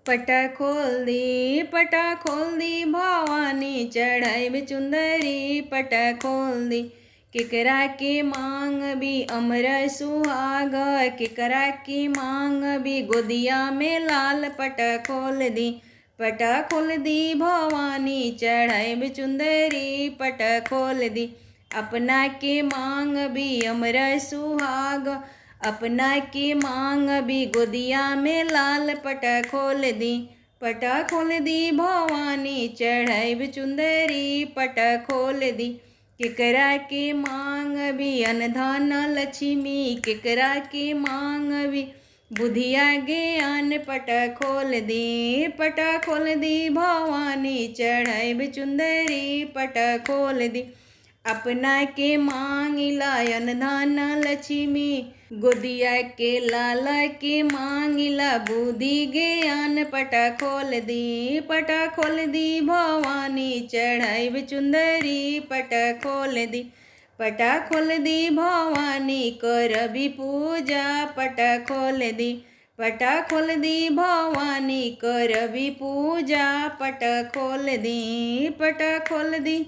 पट खोल दी भवानी चढ़ाई चुंदरी पट खोल दी। केकरा के मांग भी अमर सुहाग, केकरा की मांग भी गोदिया में लाल पट खोल दी। पट खोल दी भवानी चढ़ाई चुंदरी पट खोल दी। अपना के मांग भी अमर सुहाग, अपना की मांग भी गोदिया में लाल पट खोल दी। पट खोल दी भवानी चढ़ाई चुंदरी पट खोल दी। केकरा के मांग भी अनधन लक्ष्मी, केकरा के मांग भी बुधिया ज्ञान पट खोल दी। पट खोल दी भवानी चढ़ाई चुंदरी पट खोल दी। अपना के मांगिला अनधन लक्ष्मी, गोदिया के लाल के मांगिला बुद्धि ज्ञान पट खोल दी। पट खोल दी भवानी चढ़ाई चुंदरी पट खोल दी। पट खोल दी भवानी करबी पूजा पट खोल दी। पट खोल दी भवानी करबी पूजा पट खोल दी। पट खोल दी।